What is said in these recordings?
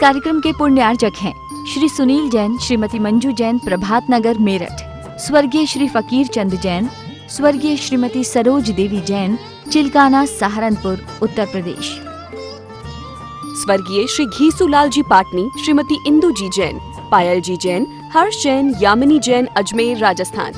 कार्यक्रम के पुण्यार्चक हैं श्री सुनील जैन, श्रीमती मंजू जैन, प्रभात नगर मेरठ। स्वर्गीय श्री फकीर चंद जैन, स्वर्गीय श्रीमती सरोज देवी जैन, चिलकाना, सहारनपुर, उत्तर प्रदेश। स्वर्गीय श्री घीसूलाल जी पाटनी, श्रीमती इंदू जी जैन, पायल जी जैन, हर्ष जैन, यामिनी जैन, अजमेर, राजस्थान।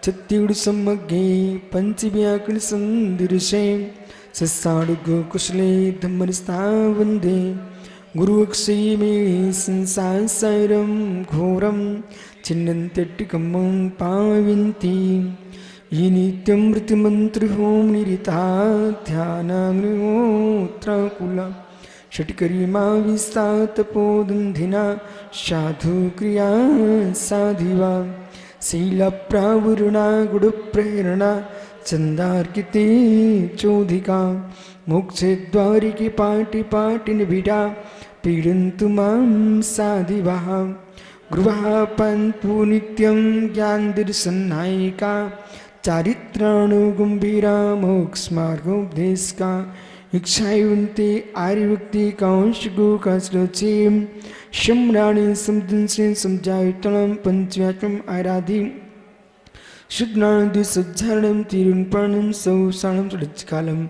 छत्तीसगढ़ सम्मगे पंचव्याकरण संदर्शे ससाड़ुगो कुशले धम्मस्था वंदे गुरु अक्षय में संसारम घोरम छिन्नंत्यटिकम्मं पाविन्ति ये नित्यं मृत्युमंत्र होम निरिता ध्यानाग्निहोत्रकुला षट्कर्मा विस्तातपोदन्धिना साधु क्रिया साधिवा शील प्रावरणा गुड़ प्रेरणा चंदार्किते चोधिका मोक्षे द्वारिके पाटि पाटिन बिडा पीडन्तु मां साधिवाः गुरुवाः पन्तु नित्यं ज्ञान दर्शनायिका चारित्राणुगम्भीरा मोक्षमार्गोपदेशका इच्छायुन्ते आर्यभक्ति कांश गोकाश्रोचे शम्राणि समुद्रसे समजायुतलं पंचव्याकरणं आराधि शुद्धानंद सज्जारणं तिरुन्पर्णं सौसाणं सुरक्षकालं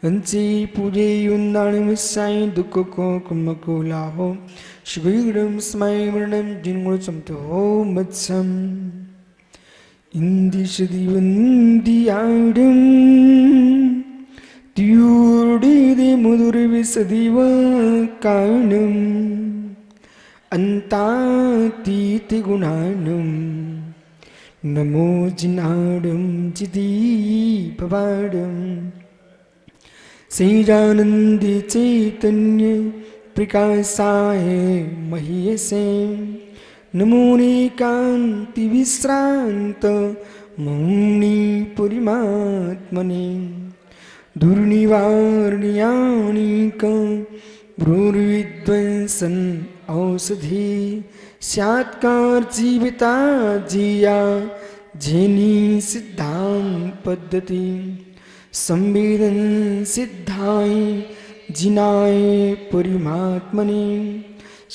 वंशी पूजे युन्दाणं साई दुःखको कुम्मको लाहो शिवगुरुं स्मय मरणं जिन्गुणसमतो मत्सम इंदिशदिवन्दियाडं त्यूर्डिदे मुदुर्विसदिव कारणम् अंतातीति गुणानुम नमो जिनाडुम जिदीपवाडुम श्रीरानंदी चैतन्य प्रकाशाय महीयसे नमो निकांति विश्रांत मौनी परिमात्मने दुर्निवारण्यानिक ब्रूर्विध्वंसन औषधि सात्कार जीविता जिया जेनी सिद्धांत पद्धति संवेदन सिद्धाय जिनाय परिमात्मने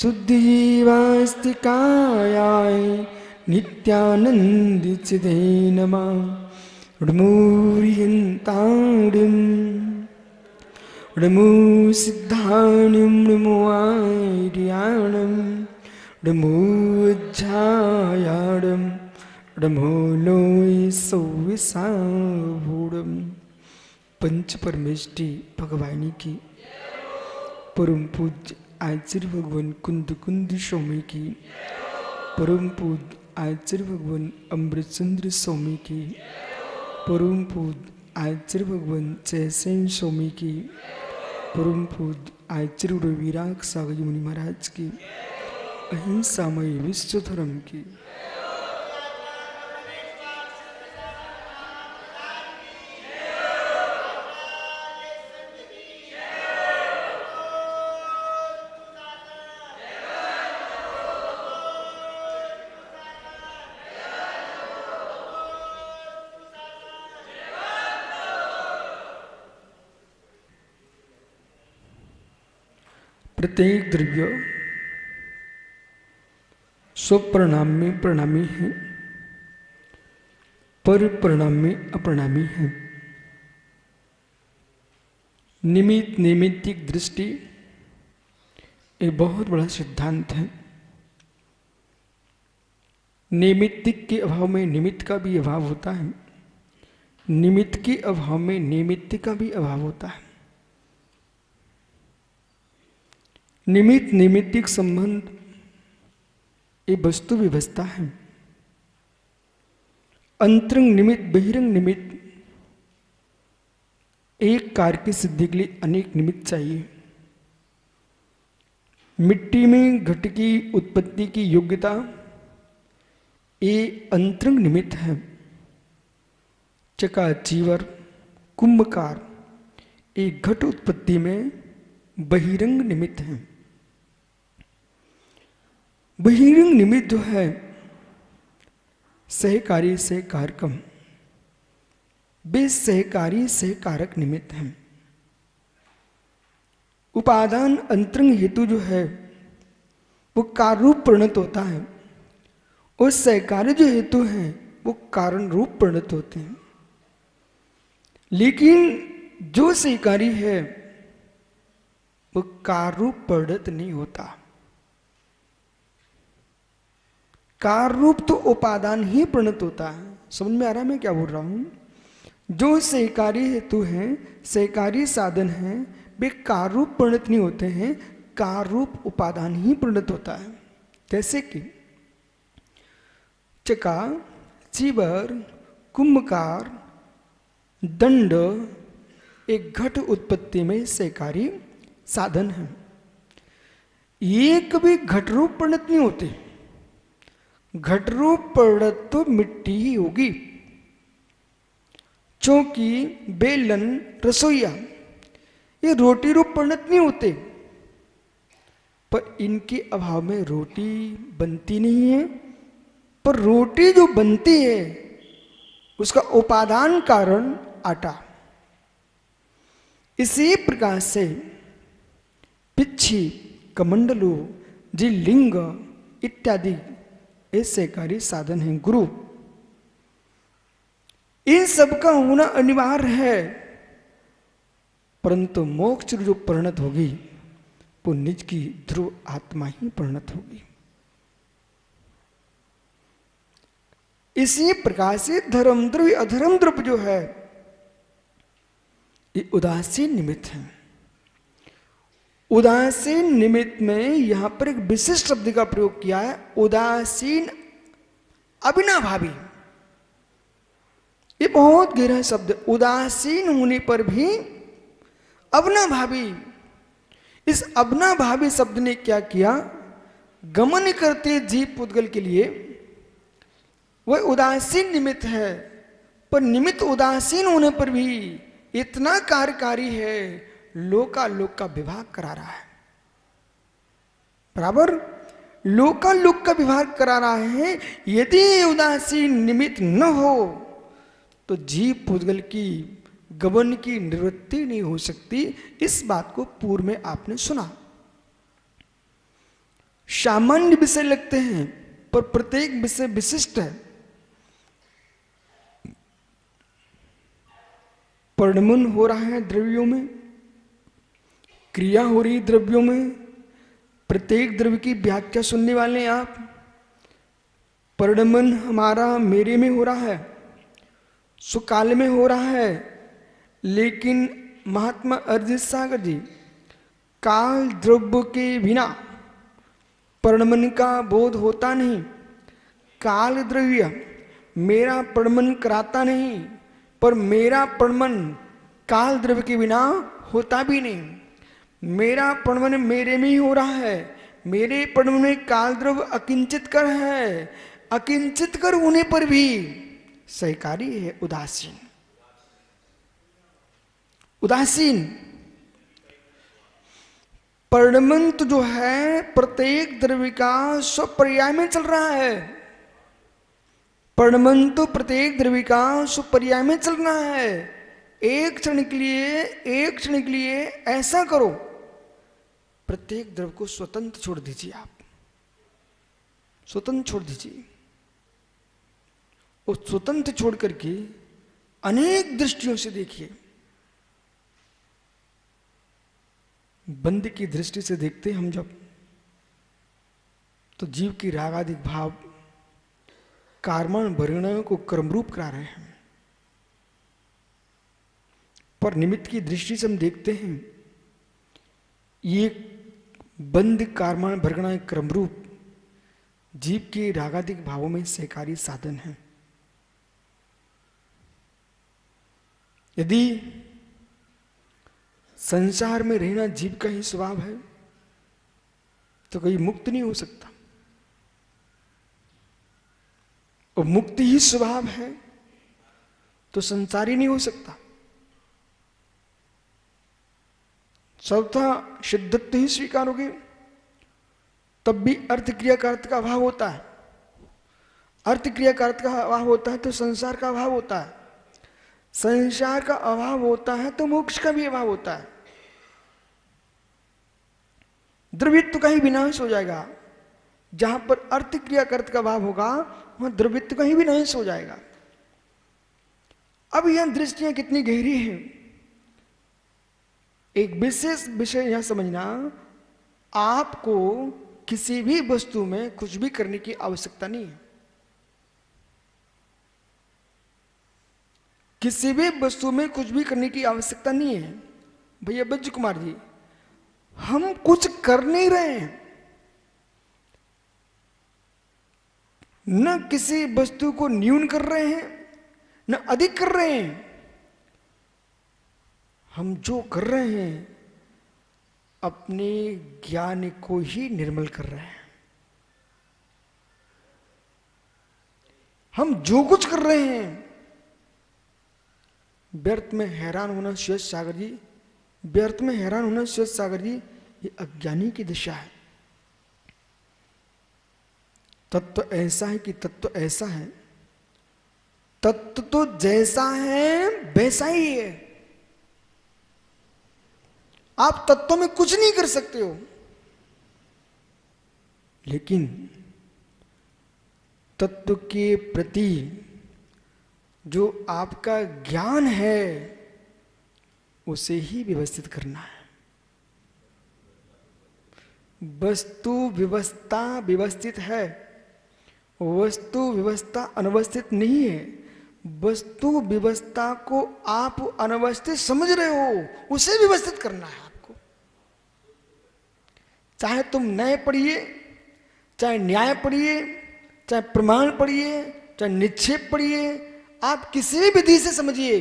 शुद्धि जीवास्तिकायाय नित्यानंद चिदे नमः उड्मूर्यन्ताडुम् नमो सिद्धाणं नमो आर्याणं नमो अज्जायाणं नमो लोय सौविसावूढ़ं। पंच परमेष्टि भगवानी की परम पूज्य आचार्य भगवान कुंद कुंद स्वामी की परम पूज्य आचार्य भगवान अमृतचंद्र स्वामी की परम पूज्य आचार्य भगवान जयसेन स्वामी की परम पूज्य आचार्य विराग सागर मुनि महाराज की अहिंसामय विश्व धर्म की प्रत्येक द्रव्य स्वप्रणाम में प्रणामी है, पर प्रणाम में अप्रणामी है। निमित्त नैमित्तिक दृष्टि एक बहुत बड़ा सिद्धांत है। नैमित्तिक के अभाव में निमित्त का भी अभाव होता है, निमित्त के अभाव में नैमित्तिक का भी अभाव होता है। निमित्त नैमित्तिक संबंध एक वस्तु व्यवस्था है। अंतरंग निमित्त बहिरंग निमित्त, एक कार्य की सिद्धि के लिए अनेक निमित्त चाहिए। मिट्टी में घट की उत्पत्ति की योग्यता ये अंतरंग निमित्त है। चकाचीवर कुंभकार एक घट उत्पत्ति में बहिरंग निमित्त है। बहिरंग निमित्त जो है सहकारी से कार्यक्रम, वे सहकारी सहकारक निमित्त हैं। उपादान अंतरंग हेतु जो है वो कार्य रूप परिणत होता है, और सहकारी जो हेतु हैं वो कारण रूप परिणत होते हैं। लेकिन जो सहकारी है वो कार्य रूप परिणत नहीं होता। कार्य रूप तो उपादान ही परिणत होता है। समझ में आ रहा है मैं क्या बोल रहा हूं? जो सहकारी हेतु हैं, सहकारी साधन हैं, वे कार्य रूप परिणत नहीं होते हैं, कार्य रूप उपादान ही परिणत होता है। जैसे कि चका, चीबर, कुंभकार, दंड एक घट उत्पत्ति में सहकारी साधन है। ये कभी घट रूप परिणत नहीं होते। घट रूप परिणत तो मिट्टी ही होगी। चौकी, बेलन, रसोईया ये रोटी रूप परिणत नहीं होते, पर इनके अभाव में रोटी बनती नहीं है। पर रोटी जो बनती है उसका उपादान कारण आटा। इसी प्रकार से पिच्छी, कमंडलू, जी लिंग इत्यादि ये सहकारी साधन हैं। गुरु, इन सब का होना अनिवार्य है, परंतु मोक्ष जो परिणत होगी वो निज की ध्रुव आत्मा ही परिणत होगी। इसी प्रकार से धर्म द्रव्य अधर्म द्रव्य जो है ये उदासीन निमित्त है। उदासीन निमित्त में यहां पर एक विशिष्ट शब्द का प्रयोग किया है, उदासीन अविनाभावी। ये बहुत गहरा शब्द। उदासीन होने पर भी अविनाभावी। इस अविनाभावी शब्द ने क्या किया? गमन करते जीव पुद्गल के लिए वह उदासीन निमित्त है, पर निमित्त उदासीन होने पर भी इतना कार्यकारी है, लोकालोक का विभाग करा रहा है। बराबर लोकालोक का विभाग करा रहा है। यदि उदासीन निमित्त न हो तो जीव पुद्गल की गमन की निवृत्ति नहीं हो सकती। इस बात को पूर्व में आपने सुना। सामान्य विषय लगते हैं, पर प्रत्येक विषय विशिष्ट है। परिणमन हो रहा है द्रव्यों में, क्रिया हो रही द्रव्यों में। प्रत्येक द्रव्य की व्याख्या सुनने वाले हैं आप। परिणमन हमारा मेरे में हो रहा है, सुकाल में हो रहा है, लेकिन महात्मा अरिजीत सागर जी काल द्रव्य के बिना परिणमन का बोध होता नहीं। काल द्रव्य मेरा परिणमन कराता नहीं, पर मेरा परिणमन काल द्रव्य के बिना होता भी नहीं। मेरा परिणमन मेरे में ही हो रहा है। मेरे परिणमन में काल द्रव्य अकिंचित कर है। अकिंचित कर होने पर भी सहकारी है उदासीन। उदासीन परिणमन तो जो है प्रत्येक द्रव्य का स्वपर्याय में चल रहा है। परिणमन तो प्रत्येक द्रव्य का स्वपर्याय में चल रहा है। एक क्षण के लिए ऐसा करो, प्रत्येक द्रव्य को स्वतंत्र छोड़ दीजिए। आप स्वतंत्र छोड़ दीजिए। और स्वतंत्र छोड़ करके अनेक दृष्टियों से देखिए। बंद की दृष्टि से देखते हम जब, तो जीव की रागादिक भाव कार्मण वर्णों को क्रमरूप करा रहे हैं। पर निमित्त की दृष्टि से हम देखते हैं ये बंद कार्मण वर्णा क्रमरूप जीव के रागादिक भावों में सहकारी साधन है। यदि संसार में रहना जीव का ही स्वभाव है तो कोई मुक्त नहीं हो सकता। और मुक्ति ही स्वभाव है तो संसार ही नहीं हो सकता। सर्वथा सिद्धत्व ही स्वीकारोगे तब भी अर्थ क्रिया का अर्थ का अभाव होता है। अर्थ क्रिया का अर्थ का अभाव होता है तो संसार का अभाव होता है। संसार का अभाव होता है तो मोक्ष का भी अभाव होता है। द्रवित्व का ही विनाश हो जाएगा। जहां पर अर्थ क्रिया कर्त का भाव होगा वहां द्रवित्व का ही विनाश हो जाएगा। अब यह दृष्टियां कितनी गहरी हैं। एक विशेष विषय यह समझना, आपको किसी भी वस्तु में कुछ भी करने की आवश्यकता नहीं है। किसी भी वस्तु में कुछ भी करने की आवश्यकता नहीं है। भैया बज्ज कुमार जी, हम कुछ कर नहीं रहे हैं, न किसी वस्तु को न्यून कर रहे हैं न अधिक कर रहे हैं। हम जो कर रहे हैं अपने ज्ञान को ही निर्मल कर रहे हैं। हम जो कुछ कर रहे हैं व्यर्थ में हैरान होना श्वेत सागर जी, व्यर्थ में हैरान होना श्वेत सागर जी, ये अज्ञानी की दिशा है। तत्व ऐसा है कि तत्व ऐसा है, तत्व तो जैसा है वैसा ही है। आप तत्व में कुछ नहीं कर सकते हो, लेकिन तत्व के प्रति जो आपका ज्ञान है उसे ही व्यवस्थित करना है। वस्तु व्यवस्था व्यवस्थित है, वस्तु व्यवस्था अनवस्थित नहीं है। वस्तु व्यवस्था को आप अनवस्थित समझ रहे हो, उसे व्यवस्थित करना है आपको। चाहे तुम न्याय पढ़िए, चाहे न्याय पढ़िए, चाहे प्रमाण पढ़िए, चाहे निक्षेप पढ़िए, आप किसी भी विधि से समझिए।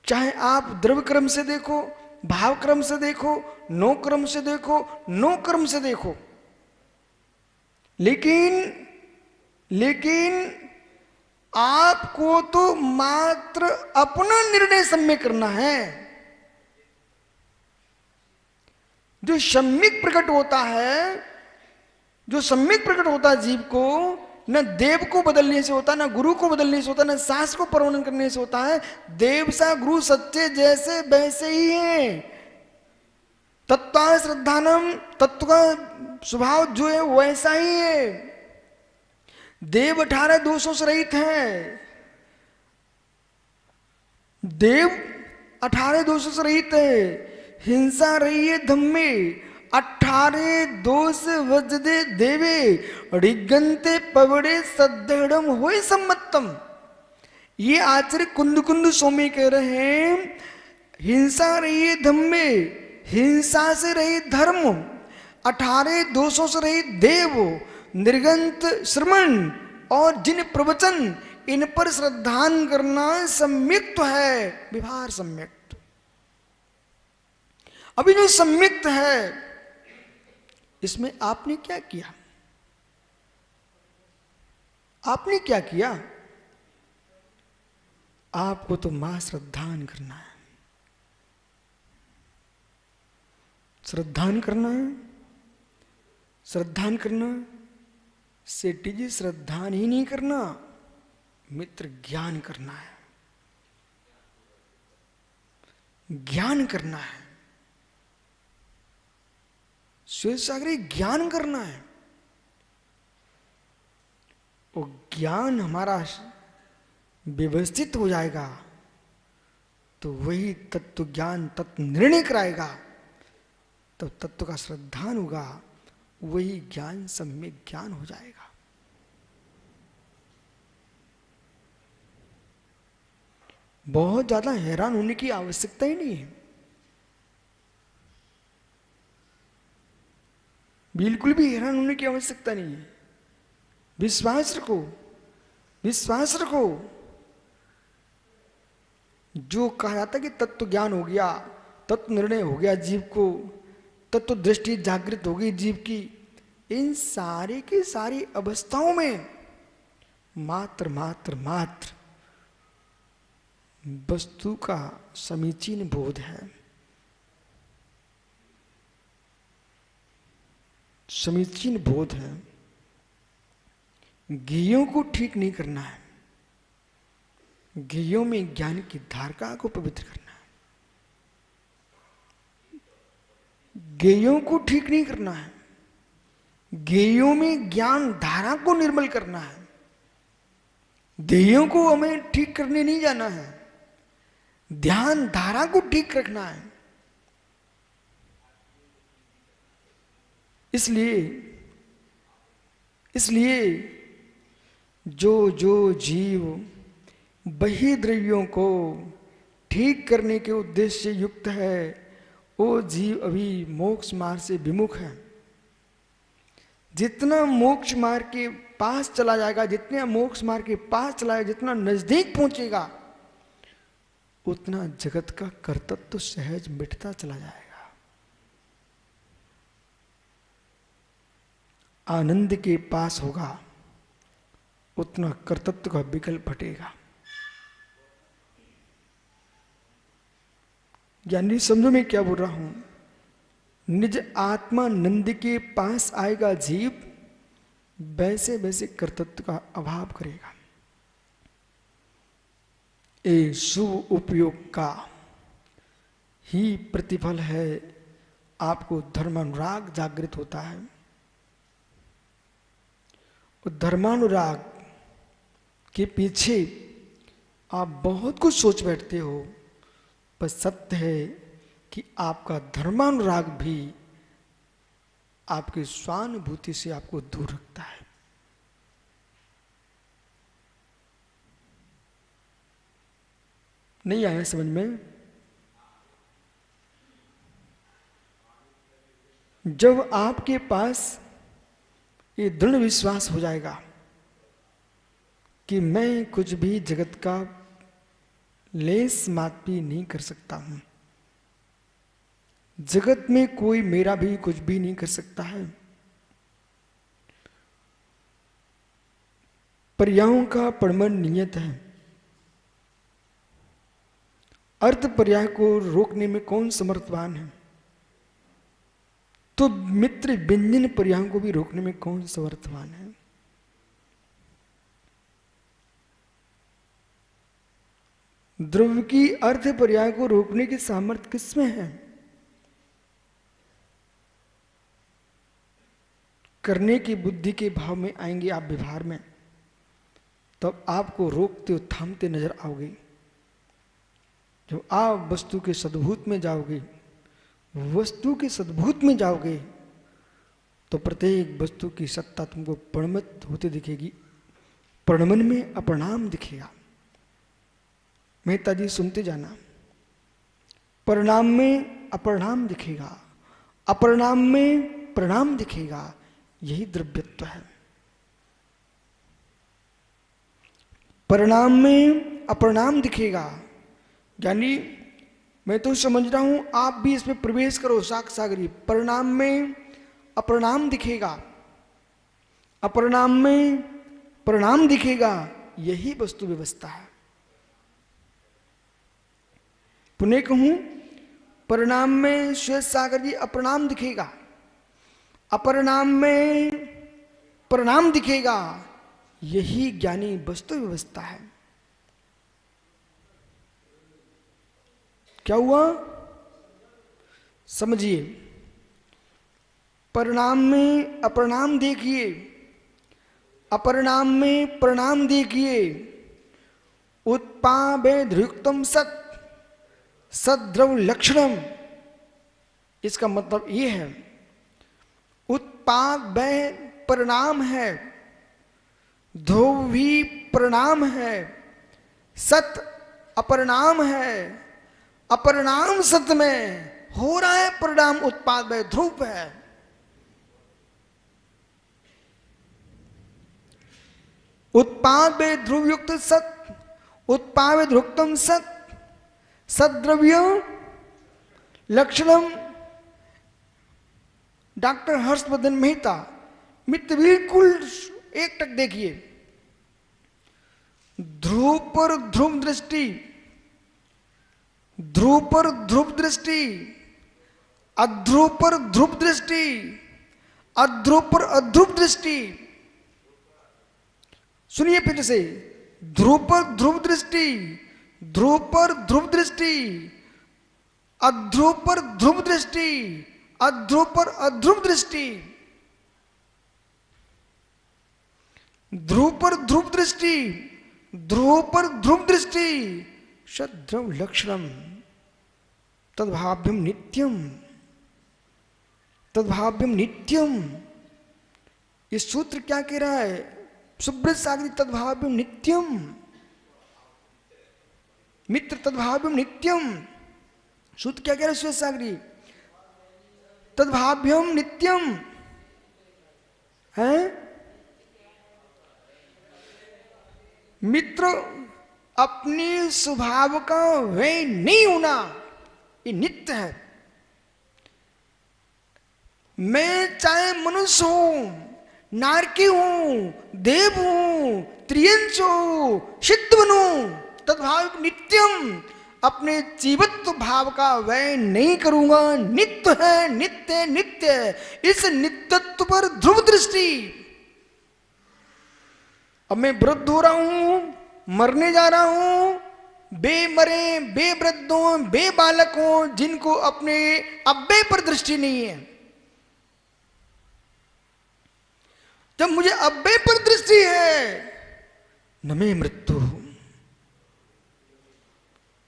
चाहे आप द्रव्य क्रम से देखो, भाव क्रम से देखो, नो क्रम से देखो, नो क्रम से देखो, लेकिन आपको तो मात्र अपना निर्णय सम्यक करना है। जो सम्यक प्रकट होता है, जो सम्यक प्रकट होता है जीव को, न देव को बदलने से होता, न गुरु को बदलने से होता, न शास्त्र को प्रवर्तन करने से होता है। देव सा गुरु सच्चे जैसे वैसे ही है। तत्व श्रद्धानम, तत्व का स्वभाव जो है वैसा ही है। देव 18 दोषों से रहित है। देव 18 दोषों से रहित है। हिंसा रही है धम्मे, 18 दोष वजदे देवे, ऋगंते पवड़े सद्धड़म होए सम्मतम। ये आचार्य कुंद कुंद स्वामी कह रहे हैं, हिंसा रही है धम्मे, हिंसा से रहित धर्म, 18 दोषों से रहित देव, निर्गंत श्रमण और जिन प्रवचन, इन पर श्रद्धान करना सम्यक्त है, विभार सम्यक्त। अभी जो सम्यक्त है इसमें आपने क्या किया? आपने क्या किया? आपको तो मां श्रद्धान करना है, श्रद्धान करना है, श्रद्धान करना। सेठी जी श्रद्धान ही नहीं करना, मित्र ज्ञान करना है, ज्ञान करना है। श्वेत सागरी ज्ञान करना है। वो ज्ञान हमारा व्यवस्थित हो जाएगा तो वही तत्व ज्ञान तत्व निर्णय कराएगा। तो तत्व का श्रद्धान होगा, वही ज्ञान सम्यक ज्ञान हो जाएगा। बहुत ज्यादा हैरान होने की आवश्यकता ही नहीं है, बिल्कुल भी हैरान होने की आवश्यकता नहीं है। विश्वास रखो, विश्वास रखो। जो कहा जाता है कि तत्व ज्ञान हो गया, तत्व निर्णय हो गया जीव को, तत्व दृष्टि जागृत हो गई जीव की, इन सारी की सारी अवस्थाओं में मात्र मात्र मात्र वस्तु का समीचीन बोध है, समीचीन बोध है। ज्ञेयों को ठीक नहीं करना है, गेयों में ज्ञान की धारा को पवित्र करना है, गेयों को ठीक नहीं करना है, गेयों में ज्ञान धारा को निर्मल करना है। देयों को हमें ठीक करने नहीं जाना है, ध्यान धारा को ठीक रखना है। इसलिए जो जो जीव बहिर्द्रव्यों को ठीक करने के उद्देश्य से युक्त है, वो जीव अभी मोक्ष मार्ग से विमुख है। जितना मोक्ष मार्ग के पास चला जाएगा, जितना मोक्ष मार्ग के पास चला जाएगा, जितना नजदीक पहुंचेगा, उतना जगत का कर्तव्य तो सहज मिटता चला जाएगा। आनंद के पास होगा, उतना कर्तव्य का विकल्प हटेगा। यानी समझो मैं क्या बोल रहा हूं। निज आत्मानंद के पास आएगा जीव, वैसे वैसे कर्तव्य का अभाव करेगा। ये शुभ उपयोग का ही प्रतिफल है। आपको धर्मानुराग जागृत होता है। धर्मानुराग के पीछे आप बहुत कुछ सोच बैठते हो, पर सत्य है कि आपका धर्मानुराग भी आपकी स्वानुभूति से आपको दूर रखता है। नहीं आया समझ में? जब आपके पास ये दृढ़ विश्वास हो जाएगा कि मैं कुछ भी जगत का लेस मात भी नहीं कर सकता हूं, जगत में कोई मेरा भी कुछ भी नहीं कर सकता है, पर्यायों का परमन नियत है, अर्थ पर्याय को रोकने में कौन समर्थवान है, तो मित्र व्यंजन पर्यायों को भी रोकने में कौन समर्थवान है। द्रव्य की अर्थ पर्याय को रोकने की सामर्थ्य किसमें है? करने की बुद्धि के भाव में आएंगे आप व्यवहार में, तब आपको रोकते हो थामते नजर आओगे। जब आप वस्तु के सद्भूत में जाओगे, वस्तु के सद्भूत में जाओगे, तो प्रत्येक वस्तु की सत्ता तुमको परिणत होते दिखेगी, परिणमन में अपरिणाम दिखेगा। मेहता जी सुनते जाना, परिणाम में अपरिणाम दिखेगा, अपरिणाम में परिणाम दिखेगा, यही द्रव्यत्व है। परिणाम में अपरिणाम दिखेगा, यानी मैं तो समझ रहा हूं, आप भी इसमें प्रवेश करो सागरी। परिणाम में अपरिणाम दिखेगा, अपरिणाम में परिणाम दिखेगा, यही वस्तु व्यवस्था है। पुनः कहूं, परिणाम में श्वेत सागर जी अपरिणाम दिखेगा, अपरिणाम में परिणाम दिखेगा, यही ज्ञानी वस्तु व्यवस्था है। क्या हुआ समझिए। परिणाम में अपरिणाम देखिए, अपरिणाम में परिणाम देखिए। उत्पादेयुक्तम सत सद्रव लक्षणम, इसका मतलब ये है, उत्पाद वह परिणाम है, ध्रुव भी परिणाम है, सत अपरिणाम है। अपरिणाम सत्य में हो रहा है परिणाम, उत्पाद वह ध्रुव है। उत्पाद वे ध्रुव युक्त सत, उत्पाद वे ध्रुवतम सत, सद्रव्य लक्षणम। डॉक्टर हर्षवर्धन मेहता मित्र बिल्कुल एक टक देखिए। ध्रुव पर ध्रुव दृष्टि, ध्रुव पर ध्रुव दृष्टि, अध्रुव पर ध्रुव दृष्टि, अध्रुव पर अध्रुव दृष्टि। सुनिए फिर से, ध्रुव पर ध्रुव दृष्टि, ध्रुव पर ध्रुव दृष्टि, अध्रुव पर ध्रुव दृष्टि, अध्रुव पर अध्रुव दृष्टि, ध्रुव पर ध्रुव दृष्टि, ध्रुव पर ध्रुव दृष्टि, सद्ध्रुव लक्षणम तद्भाव्यम नित्यम, तद्भाव्यम नित्यम। ये सूत्र क्या कह रहा है? सुब्रत सागरी तद्भाव्यम नित्यम, मित्र तद्भाव्यम नित्यम। सूत्र क्या कह रहा है सुब्रत सागरी? तद्भाव्यम नित्यम है। मित्र अपने स्वभाव का व्यय नहीं होना, ये नित्य है। मैं चाहे मनुष्य हूं, नारकी हूं, देव हूं, त्रियंश हूं, सिद्ध बनूं, तद्भाव नित्यम, अपने जीवत्व भाव का व्यय नहीं करूंगा। नित्य है, नित्य नित्य। इस नित्यत्व पर ध्रुव दृष्टि। अब मैं वृद्ध हो रहा हूं, मरने जा रहा हूं, बेमरे, बेवृद्धों, बेबालकों, जिनको अपने अव्यय पर दृष्टि नहीं है। जब मुझे अव्यय पर दृष्टि है, न मैं मृत्यु,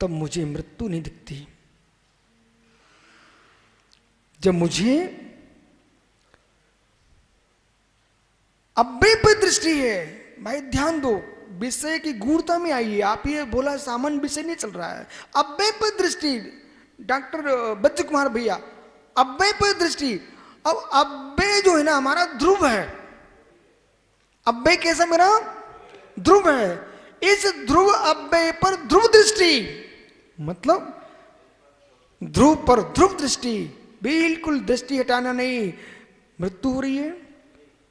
तब मुझे मृत्यु नहीं दिखती। जब मुझे अव्यय पर दृष्टि है, भाई ध्यान दो, विषय की गूढ़ता में आइए। आप ये बोला सामान्य विषय नहीं चल रहा है। अव्यय पर दृष्टि, डॉक्टर बच्चू कुमार भैया, अव्यय पर दृष्टि। अब अव्यय जो है ना हमारा ध्रुव है। अव्यय कैसा मेरा ध्रुव है। इस ध्रुव अव्यय पर ध्रुव दृष्टि, मतलब ध्रुव पर ध्रुव दृष्टि, बिल्कुल दृष्टि हटाना नहीं। मृत्यु हो रही है,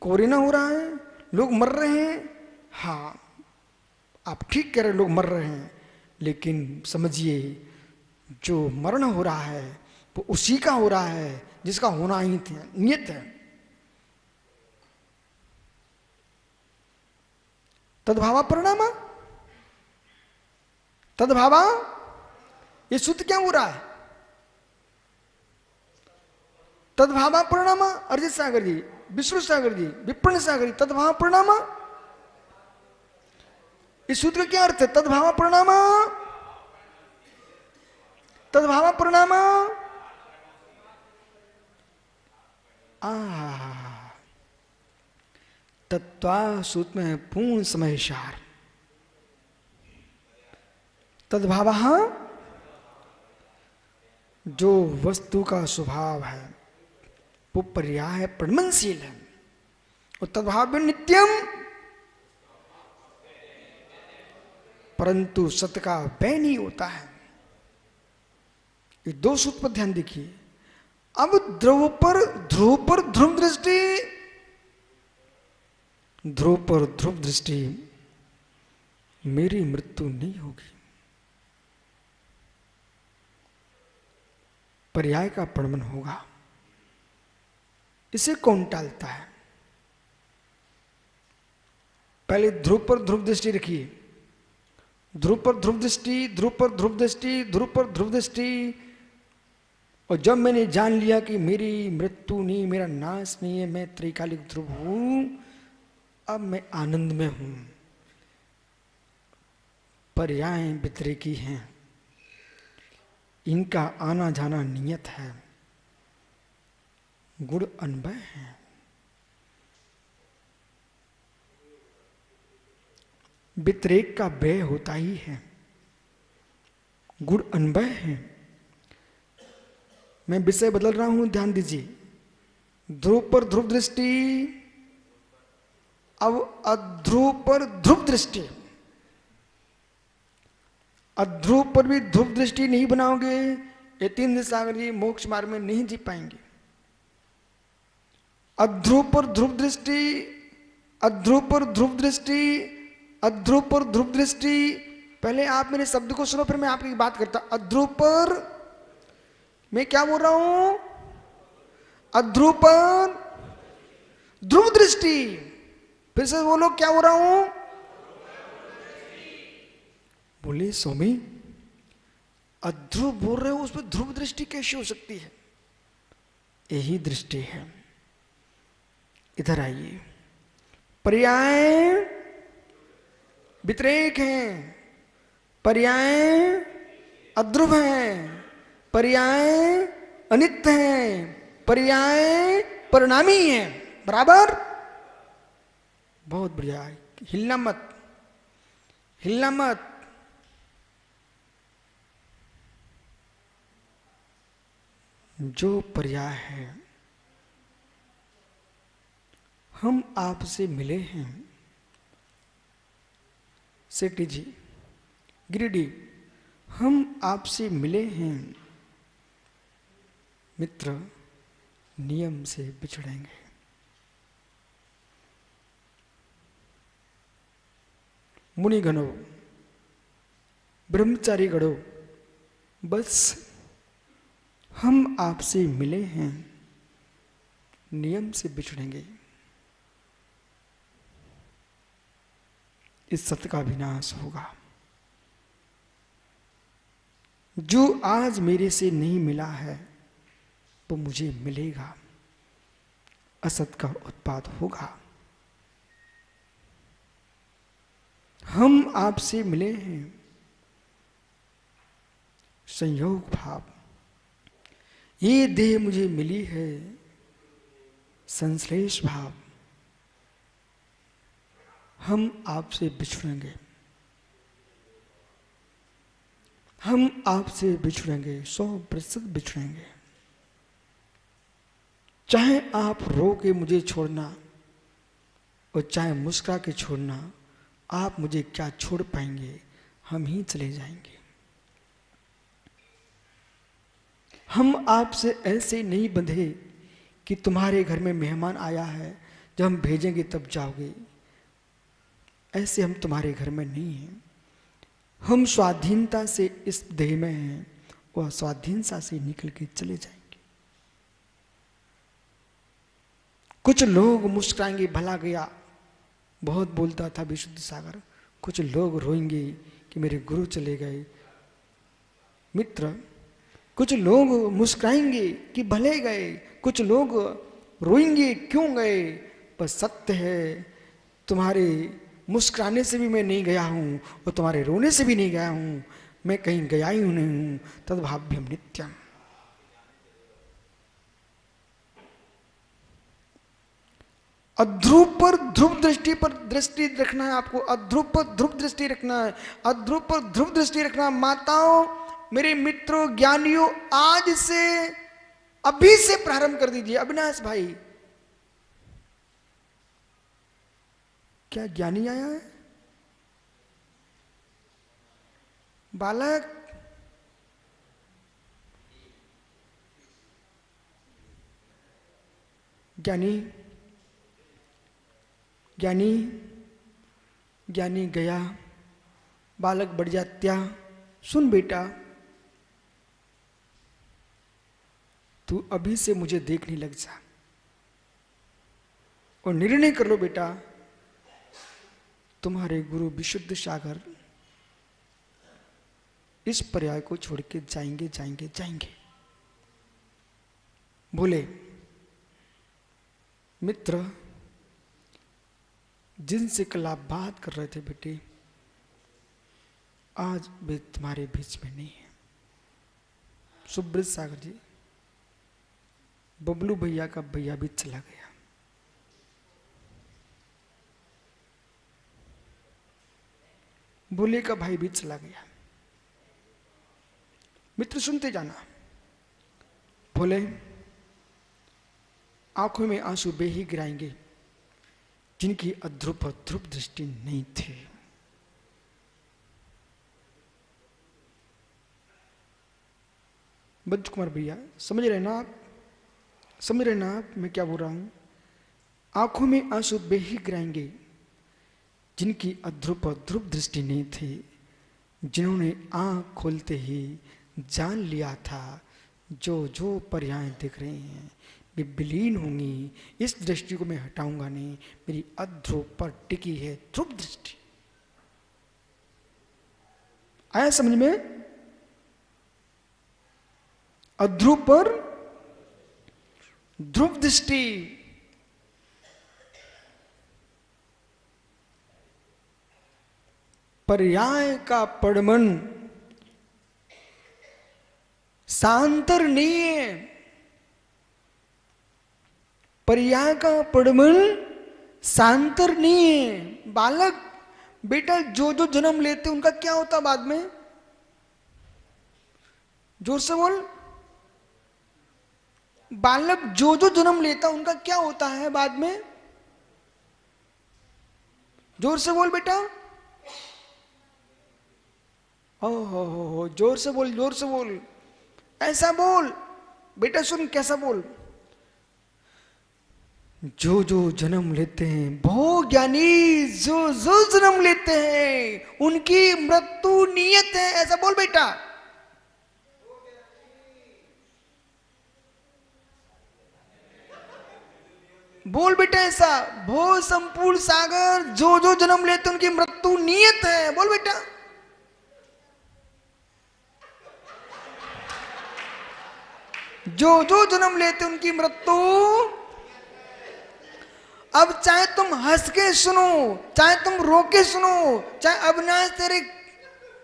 कोरोना हो रहा है, लोग मर रहे हैं। हाँ, आप ठीक कह रहे हैं, लोग मर रहे हैं, लेकिन समझिए जो मरण हो रहा है वो उसी का हो रहा है जिसका होना ही नियत है। तद्भावा परिणामा, तद्भावा, ये सूत्र क्या हो रहा है? तद्भावा परिणामा। अरिजीत सागर जी, विष्णु सागर जी, विपर्ण सागर जी, तद्भावा परिणामा, इस सूत्र का क्या अर्थ है? तद्भावा परिणामा, तद्भावा परिणामा। तत्वा सूत्र में पूर्ण समय सार। तद्भाव जो वस्तु का स्वभाव है वो पर्याय परिणमनशील है, और तद्भाव नित्यम, परंतु सत्य का व्यय नहीं होता है। ये दो सूत्र पर ध्यान देखिए। अब ध्रुव पर ध्रुव दृष्टि, ध्रुव पर ध्रुव दृष्टि, मेरी मृत्यु नहीं होगी। पर्याय का परिणमन होगा। इसे कौन टालता है? पहले ध्रुव पर ध्रुव दृष्टि रखिए। ध्रुव पर ध्रुव दृष्टि, ध्रुव पर ध्रुव दृष्टि, ध्रुव पर ध्रुव दृष्टि। और जब मैंने जान लिया कि मेरी मृत्यु नहीं, मेरा नाश नहीं है, मैं त्रैकालिक ध्रुव हूं, अब मैं आनंद में हूं। पर्याय व्यतिरेकी हैं, इनका आना जाना नियत है, गुण अन्वय है। व्यतिरेक का व्यय होता ही है, गुण अन्वय है। मैं विषय बदल रहा हूं, ध्यान दीजिए। ध्रुव पर ध्रुव दृष्टि, अब अध्रुव पर ध्रुव दृष्टि। अध्रुव पर भी ध्रुव दृष्टि नहीं बनाओगे, ये तीन सागर जी मोक्ष मार्ग में नहीं जी पाएंगे। अध्रुव पर ध्रुव दृष्टि, अध्रुव पर ध्रुव दृष्टि, अध्रुव पर ध्रुव दृष्टि। पहले आप मेरे शब्द को सुनो, फिर मैं आपकी बात करता। अध्रुव पर, मैं क्या बोल रहा हूं? अध्रुव पर ध्रुव दृष्टि। फिर से बोलो, क्या हो रहा हूं? बोले स्वामी, अध्रुव बोल रहे हो, उस पर ध्रुव दृष्टि कैसे हो सकती है? यही दृष्टि है। इधर आइए। पर्याय व्यतिरेक हैं, पर्याय अध्रुव हैं, पर्याय अनित्य हैं, पर्याय परिणामी हैं। बराबर? बहुत बढ़िया। हिलना मत, हिलना मत। जो पर्याय है, हम आपसे मिले हैं। सेठी जी, गिरिडीह, हम आपसे मिले हैं। मित्र नियम से बिछड़ेंगे। मुनिगणों, ब्रह्मचारी गणों, बस हम आपसे मिले हैं, नियम से बिछड़ेंगे। इस सत्य का विनाश होगा। जो आज मेरे से नहीं मिला है वो मुझे मिलेगा। असत का उत्पाद होगा। हम आपसे मिले हैं। संयोग भाव, ये देह मुझे मिली है। संश्लेष भाव, हम आपसे बिछड़ेंगे। हम आपसे बिछड़ेंगे, 100% बिछड़ेंगे। चाहे आप रो के मुझे छोड़ना और चाहे मुस्कुरा के छोड़ना, आप मुझे क्या छोड़ पाएंगे? हम ही चले जाएंगे। हम आपसे ऐसे नहीं बंधे कि तुम्हारे घर में मेहमान आया है, जब हम भेजेंगे तब जाओगे। ऐसे हम तुम्हारे घर में नहीं हैं। हम स्वाधीनता से इस देह में हैं, वह स्वाधीनता से निकल के चले जाएंगे। कुछ लोग मुस्कुराएंगे, भला गया, बहुत बोलता था विशुद्ध सागर। कुछ लोग रोएंगे कि मेरे गुरु चले गए। मित्र, कुछ लोग मुस्कुराएंगे कि भले गए, कुछ लोग रोएंगे क्यों गए। पर सत्य है, तुम्हारे मुस्कुराने से भी मैं नहीं गया हूं और तुम्हारे रोने से भी नहीं गया हूं। मैं कहीं गया ही नहीं हूं। तद्भाव्यम नित्यम। अध्रुव पर ध्रुव दृष्टि पर दृष्टि रखना है आपको। अध्रुव पर ध्रुव दृष्टि रखना है। अध्रुव पर ध्रुव दृष्टि रखना। माताओं, मेरे मित्रों, ज्ञानियों, आज से अभी से प्रारंभ कर दीजिए। अविनाश भाई, क्या ज्ञानी आया है? बालक, ज्ञानी, ज्ञानी, ज्ञानी गया। बालक बढ़ जात्या, सुन बेटा, तू अभी से मुझे देखने लग जा और निर्णय कर लो बेटा, तुम्हारे गुरु विशुद्ध सागर इस पर्याय को छोड़ के जाएंगे, जाएंगे, जाएंगे। बोले, मित्र, जिनसे कल आप बात कर रहे थे बेटे, आज वे तुम्हारे बीच में नहीं है। सुब्रत सागर जी, बबलू भैया का भैया भी चला गया। बोले का भाई भी चला गया। मित्र सुनते जाना। बोले, आंखों में आंसू वे ही गिराएंगे जिनकी अध्रुव ध्रुव दृष्टि नहीं थी। बच्चू कुमार भैया, समझ रहे ना आप? समझ रहे ना आप मैं क्या बोल रहा हूं? आंखों में आंसू वे ही गिराएंगे जिनकी अध्रुव ध्रुव दृष्टि नहीं थी, जिन्होंने आंख खोलते ही जान लिया था जो जो पर्याय दिख रहे हैं वे विलीन होंगी। इस दृष्टि को मैं हटाऊंगा नहीं। मेरी अध्रुव पर टिकी है ध्रुव दृष्टि। आया समझ में? और ध्रुव पर ध्रुव दृष्टि, पर्याय का पड़मन सांतर नहीं है। पर्याय का पड़मन सांतर नहीं है। बालक बेटा जो जो जन्म लेते उनका क्या होता बाद में? जोर से बोल। बालक जो जो जन्म लेता उनका क्या होता है बाद में? जोर से बोल बेटा। हो जोर से बोल, जोर से बोल, ऐसा बोल बेटा। सुन कैसा बोल। जो जो जन्म लेते हैं, बहुत ज्ञानी जो जो जन्म लेते हैं उनकी मृत्यु नियत है, ऐसा बोल बेटा। बोल बेटा ऐसा। भो संपूर्ण सागर, जो जो जन्म लेते उनकी मृत्यु नियत है, बोल बेटा। जो जो जन्म लेते उनकी मृत्यु। अब चाहे तुम हंस के सुनो, चाहे तुम रो के सुनो, चाहे अविनाश तेरे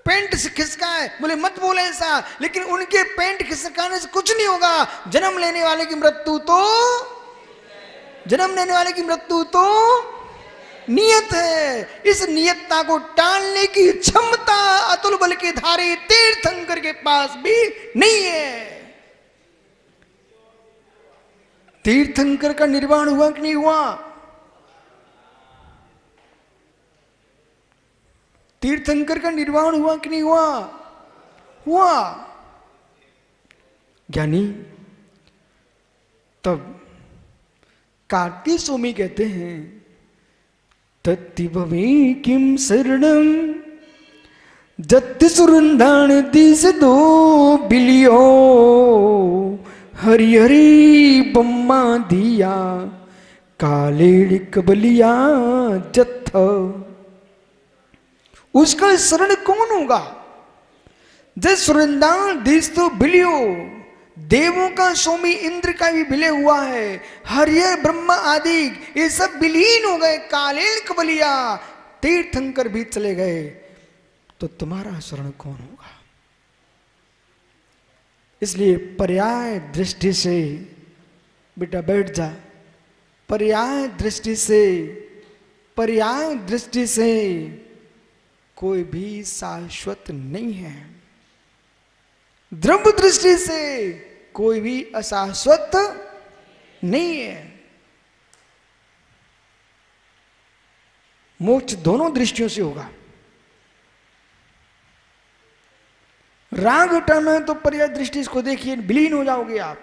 पेंट से खिसकाए, बोले मत बोले ऐसा, लेकिन उनके पेंट खिसकाने से कुछ नहीं होगा। जन्म लेने वाले की मृत्यु तो, जन्म लेने वाले की मृत्यु तो नियत है। इस नियतता को टालने की क्षमता अतुल बल के धारी तीर्थंकर के पास भी नहीं है। तीर्थंकर का निर्वाण हुआ कि नहीं हुआ? तीर्थंकर का निर्वाण हुआ कि नहीं हुआ? हुआ। ज्ञानी तब कार्तिक स्वामी कहते हैं तत्तिभवे किम शरणम जत्ति सुरंदान दिस दो बिलियो हरि हरि बम्मा दिया काले कबलिया जत्थ। उसका शरण कौन होगा? जब सुरंदान दिस तो बिलियो, देवों का स्वामी इंद्र का भी विलय हुआ है, हरिहर ब्रह्मा आदि ये सब विलीन हो गए, कालेल कबलिया तीर्थंकर भी चले गए, तो तुम्हारा शरण कौन होगा? इसलिए पर्याय दृष्टि से बेटा बैठ जा। पर्याय दृष्टि से, पर्याय दृष्टि से कोई भी शाश्वत नहीं है। ध्रुव दृष्टि से कोई भी अशाश्वत नहीं है। मोक्ष दोनों दृष्टियों से होगा। राग हटाना है तो पर्याय दृष्टि इसको देखिए, विलीन हो जाओगे आप।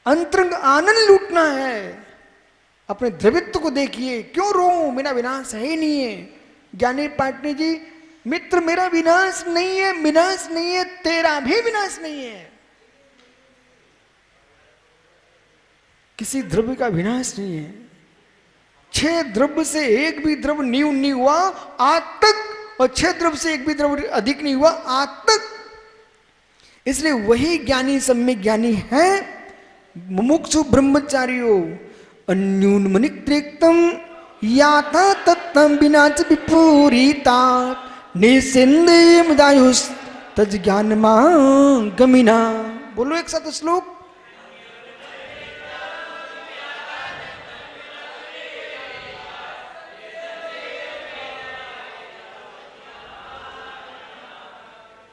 अंतरंग आनंद लूटना है, अपने द्रवित्व को देखिए। क्यों रो? मेरा विनाश है ही नहीं है। ज्ञानी पाटनी जी, मित्र मेरा विनाश नहीं है, विनाश नहीं है, तेरा भी विनाश नहीं है। किसी द्रव्य का विनाश नहीं है। 6 द्रव्य से एक भी द्रव्य न्यून नहीं हुआ आज तक, और 6 द्रव्य से एक भी द्रव्य अधिक नहीं हुआ आज तक। इसलिए वही ज्ञानी सब में ज्ञानी है। मुमुक्षु ब्रह्मचारियों अन्यून मनित्रिक्तम याथा तत्तम विनाच विपूरिता निसिंदे मदायुष तज ज्ञान गमिना। बोलो एक साथ श्लोक।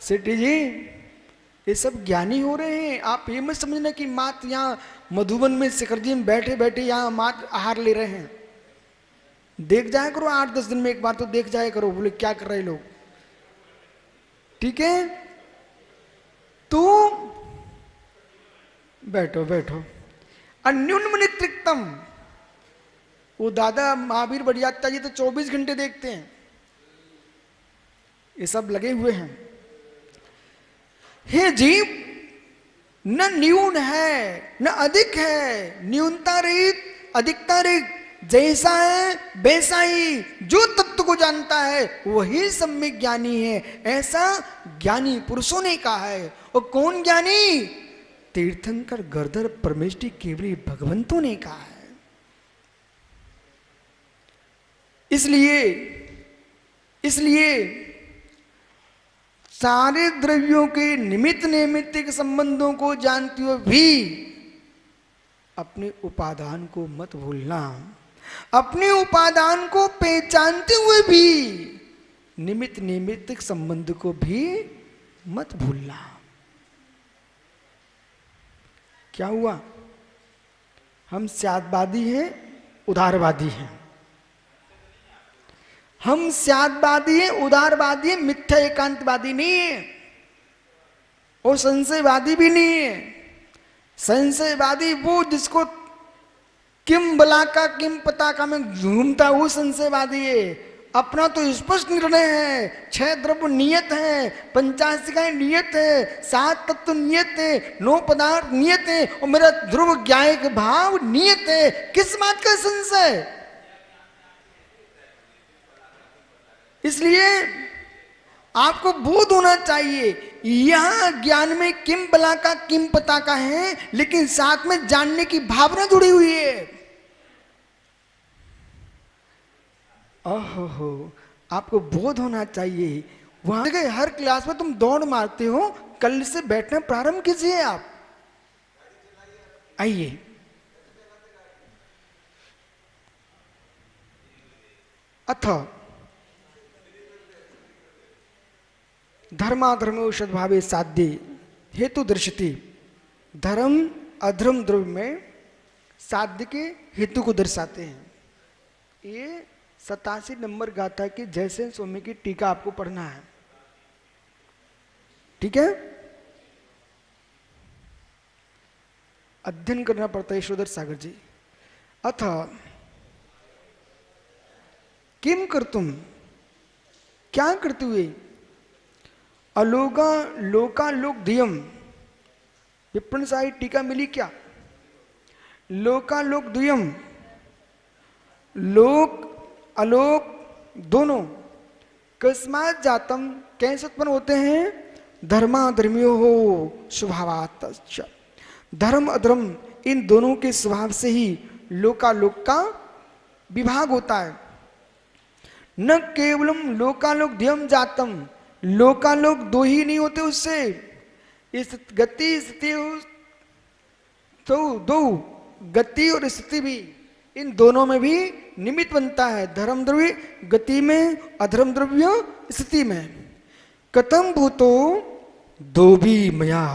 सेठी जी ये सब ज्ञानी हो रहे हैं। आप ये मत समझना कि मात यहाँ मधुबन में शिखर जी में बैठे बैठे यहाँ मात आहार ले रहे हैं। देख जाया करो 8-10 दिन में एक बार तो देख जाया करो, बोले क्या कर रहे लोग। ठीक है, तो बैठो बैठो। अन्यून मनित्रिक्तम, वो दादा महावीर बड़ियात्ता जी तो 24 घंटे देखते हैं। ये सब लगे हुए हैं। हे जीव, न न्यून है न अधिक है, न्यूनता रहित अधिकता रहित, जैसा है वैसा ही। जो तत्व को को जानता है वही सम्यक ज्ञानी है, ऐसा ज्ञानी पुरुषों ने कहा है। और कौन ज्ञानी? तीर्थंकर गर्दर परमेष्टि केवली भगवंतों ने कहा है। इसलिए सारे द्रव्यों के निमित्त नैमित्तिक संबंधों को जानते हुए भी अपने उपादान को मत भूलना। अपने उपादान को पहचानते हुए भी निमित्त नैमित्तिक संबंध को भी मत भूलना। क्या हुआ? हम स्यादवादी हैं, उदारवादी हैं। हम स्यादवादी हैं, उदारवादी हैं, मिथ्या एकांतवादी नहीं है और संशयवादी भी नहीं है। संशयवादी वो जिसको किम बला का किम पता का में घूमता, वो संशयवादी है। अपना तो स्पष्ट निर्णय है, 6 द्रव्य नियत है, 85 नियत है, 7 तत्व नियत है, 9 पदार्थ नियत है और मेरा ध्रुव ज्ञायक भाव नियत है। किस बात का संशय? इसलिए आपको बोध होना चाहिए, यहां ज्ञान में किम बला का किम पता का है, लेकिन साथ में जानने की भावना जुड़ी हुई है। ओहो, आपको बोध होना चाहिए। वहां गए हर क्लास में तुम दौड़ मारते हो, कल से बैठना प्रारंभ कीजिए। आप आइए। अथ धर्माधर्मो सद्भावे साध्य हेतु दर्शति। धर्म अधर्म द्रव्य में साध्य के हेतु को दर्शाते हैं। ये 87 नंबर गाथा की जयसेन स्वामी की टीका आपको पढ़ना है, ठीक है? अध्ययन करना पड़ता है यशोधर सागर जी। अथ किम कर्तुम, क्या करते हुए? अलोगा लोका लोक धियम, विप्रण साई टीका मिली क्या? लोका लोक द्वयम, लोक अलोक दोनों कस्मात जातम, कैसे उत्पन्न होते हैं? धर्माधर्मियो हो स्वभावात्। धर्म अधर्म इन दोनों के स्वभाव से ही लोकालोक का विभाग होता है। न केवलम लोकालोक ध्यम जातम, लोकालोक 2 ही नहीं होते उससे, इस गति स्थिति तो 2 गति और स्थिति भी, इन दोनों में भी निमित्त बनता है। धर्म द्रव्य गति में, अधर्म द्रव्य स्थिति में। कथम भूतो 2 भी मया,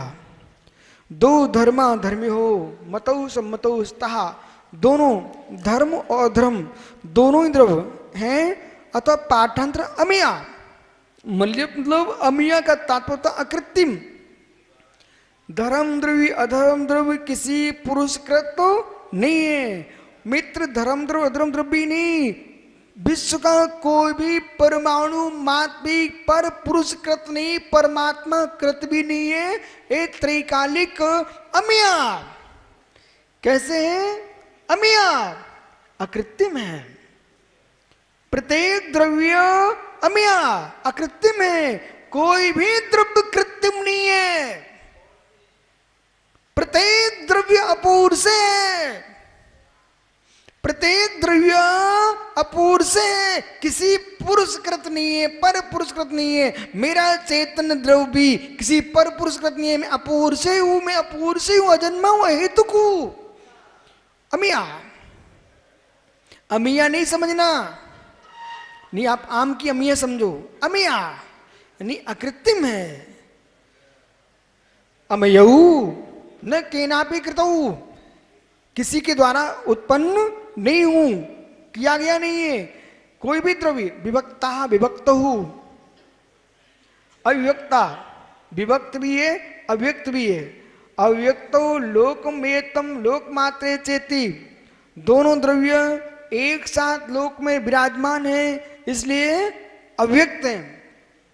2 धर्मा धर्मी हो मतौ सम्मतौ स्तः। दोनों धर्म और अधर्म दोनों ही द्रव्य हैं, अथवा पाठांतर अमिया, मतलब अमिया का तात्पर्य अकृत्रिम। धर्म द्रव्य अधर्म द्रव्य किसी पुरस्कृत तो नहीं है मित्र, धर्म द्रव्य अधर्म द्रव्य नहीं। विश्व का कोई भी परमाणु मात्र भी पर पुरुषकृत नहीं, परमात्मा कृत भी नहीं है। एक त्रैकालिक अमिया। कैसे है? अमिया, अकृत्रिम है। प्रत्येक द्रव्य अमिया, अकृत्रिम है। कोई भी द्रव्य कृत्रिम नहीं है। प्रत्येक द्रव्य अपूर्व से है। प्रत्येक द्रव्य अपूर्व से है, किसी पुरुषकृत नहीं है, पर पुरुषकृत नहीं है। मेरा चैतन्य द्रव्य भी किसी पर पुरुषकृत नहीं है। मैं अपूर्व से हूं, मैं अपूर्व से हूं, अजन्मा हूं, हेतुक हूं। अमिया, अमिया नहीं समझना, नहीं आप आम की अमिया समझो। अमिया यानी अकृत्रिम है। अमयऊ न केनापि कृतऊ, किसी के द्वारा उत्पन्न नहीं हूं, किया गया नहीं है। कोई भी द्रव्य विभक्ता विभक्त हूं, अव्यक्ता विभक्त भी है अव्यक्त भी है। अव्यक्तो लोकमेतम लोकमात्रे चेति, दोनों द्रव्य एक साथ लोक में विराजमान है, इसलिए अव्यक्त हैं,